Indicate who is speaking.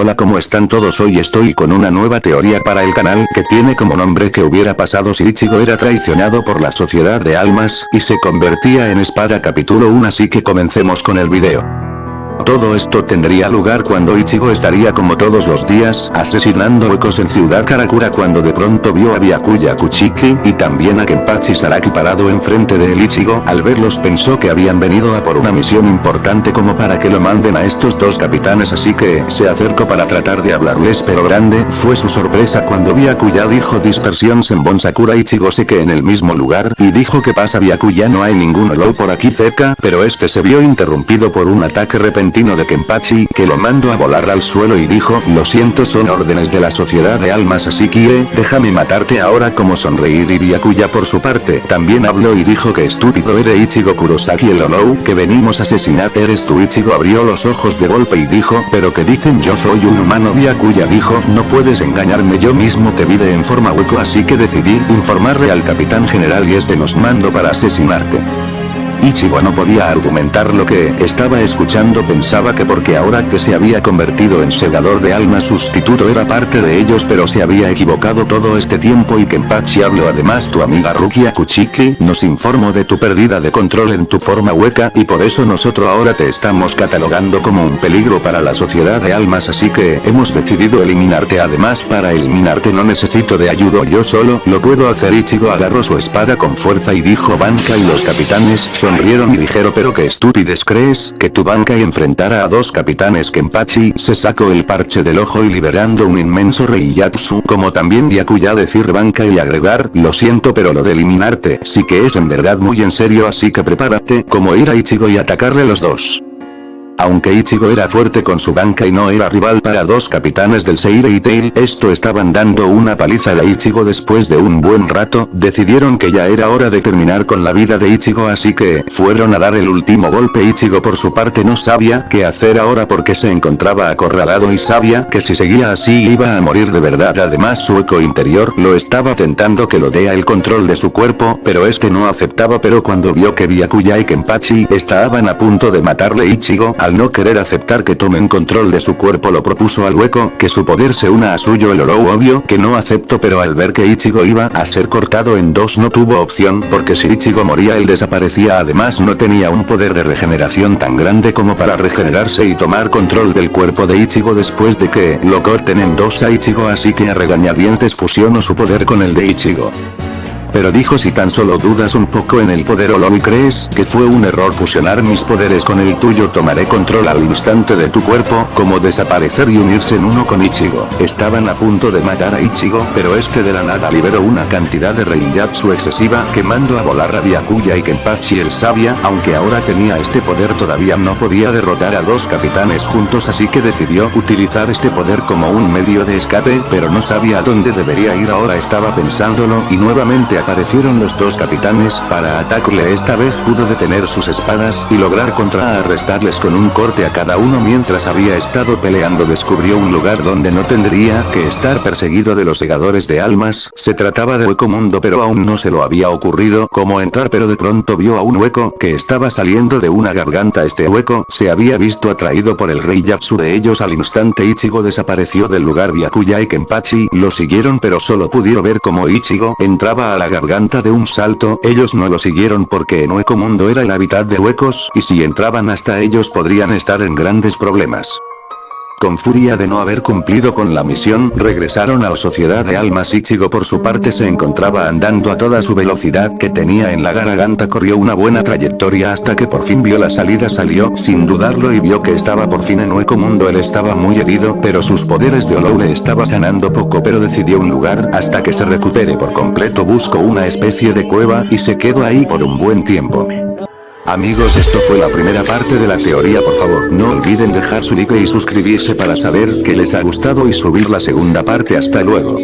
Speaker 1: Hola, ¿cómo están todos? Hoy estoy con una nueva teoría para el canal que tiene como nombre ¿qué hubiera pasado si Ichigo era traicionado por la sociedad de almas y se convertía en espada? Capítulo 1. Así que comencemos con el video. Todo esto tendría lugar cuando Ichigo estaría como todos los días, asesinando huecos en Ciudad Karakura, cuando de pronto vio a Byakuya Kuchiki, y también a Kenpachi Saraki parado enfrente de él. Ichigo, al verlos, pensó que habían venido a por una misión importante como para que lo manden a estos dos capitanes, así que, se acercó para tratar de hablarles, pero grande fue su sorpresa cuando Byakuya dijo dispersión Senbon Sakura. Ichigo sé que en el mismo lugar, y dijo ¿qué pasa Byakuya? No hay ningún Olo por aquí cerca, pero este se vio interrumpido por un ataque repentino de Kenpachi, que lo mandó a volar al suelo y dijo, lo siento, son órdenes de la sociedad de almas, así que, déjame matarte ahora. Como sonreír. Y Byakuya por su parte, también habló y dijo que estúpido eres Ichigo Kurosaki, el Olou que venimos a asesinar eres tú. Ichigo abrió los ojos de golpe y dijo, pero que dicen, yo soy un humano. Byakuya dijo, no puedes engañarme, yo mismo te vi en forma hueco, así que decidí informarle al capitán general y este nos mandó para asesinarte. Ichigo no podía argumentar lo que estaba escuchando, pensaba que porque ahora que se había convertido en segador de almas sustituto era parte de ellos, pero se había equivocado todo este tiempo. Y Kenpachi habló, además tu amiga Rukia Kuchiki nos informó de tu pérdida de control en tu forma hueca, y por eso nosotros ahora te estamos catalogando como un peligro para la sociedad de almas, así que hemos decidido eliminarte. Además, para eliminarte no necesito de ayuda, yo solo lo puedo hacer. Ichigo agarró su espada con fuerza y dijo banca, y los capitanes sonrieron y dijeron, pero qué estupidez, ¿crees que tu banca enfrentara a dos capitanes? Kenpachi se sacó el parche del ojo y liberando un inmenso Reiyatsu, como también Byakuya decir banca y agregar, lo siento, pero lo de eliminarte sí que es en verdad muy en serio, así que prepárate como ir a Ichigo y atacarle los dos. Aunque Ichigo era fuerte con su banca y no era rival para dos capitanes del Seire y Tail, esto estaban dando una paliza a Ichigo. Después de un buen rato, decidieron que ya era hora de terminar con la vida de Ichigo, así que fueron a dar el último golpe. Ichigo por su parte no sabía qué hacer ahora porque se encontraba acorralado y sabía que si seguía así iba a morir de verdad. Además su eco interior lo estaba tentando que lo dé el control de su cuerpo, pero este no aceptaba. Pero cuando vio que Byakuya y Kenpachi estaban a punto de matarle, Ichigo, al no querer aceptar que tomen control de su cuerpo, lo propuso al hueco que su poder se una a suyo. El Olou obvio que no aceptó, pero al ver que Ichigo iba a ser cortado en dos no tuvo opción, porque si Ichigo moría él desaparecía. Además no tenía un poder de regeneración tan grande como para regenerarse y tomar control del cuerpo de Ichigo después de que lo corten en dos a Ichigo, así que a regañadientes fusionó su poder con el de Ichigo. Pero dijo, si tan solo dudas un poco en el poder Olou y crees que fue un error fusionar mis poderes con el tuyo, tomaré control al instante de tu cuerpo, como desaparecer y unirse en uno con Ichigo. Estaban a punto de matar a Ichigo, pero este de la nada liberó una cantidad de Reiyatsu excesiva que mandó a volar a Byakuya y Kenpachi. El sabia, aunque ahora tenía este poder, todavía no podía derrotar a dos capitanes juntos, así que decidió utilizar este poder como un medio de escape, pero no sabía a dónde debería ir. Ahora estaba pensándolo y nuevamente aparecieron los dos capitanes para atacarle. Esta vez pudo detener sus espadas y lograr contrarrestarles con un corte a cada uno. Mientras había estado peleando descubrió un lugar donde no tendría que estar perseguido de los segadores de almas. Se trataba de hueco mundo, pero aún no se lo había ocurrido cómo entrar, pero de pronto vio a un hueco que estaba saliendo de una garganta. Este hueco se había visto atraído por el Reiyatsu de ellos. Al instante Ichigo desapareció del lugar. Byakuya y Kenpachi lo siguieron, pero solo pudieron ver cómo Ichigo entraba a la garganta de un salto. Ellos no lo siguieron porque en Hueco Mundo era el hábitat de huecos, y si entraban hasta ellos podrían estar en grandes problemas. Con furia de no haber cumplido con la misión, regresaron a la sociedad de almas. Ichigo por su parte se encontraba andando a toda su velocidad que tenía en la garganta. Corrió una buena trayectoria hasta que por fin vio la salida. Salió sin dudarlo y vio que estaba por fin en Hueco Mundo. Él estaba muy herido, pero sus poderes de Olou le estaba sanando poco, pero decidió un lugar hasta que se recupere por completo. Buscó una especie de cueva y se quedó ahí por un buen tiempo. Amigos, esto fue la primera parte de la teoría. Por favor, no olviden dejar su like y suscribirse para saber que les ha gustado y subir la segunda parte. Hasta luego.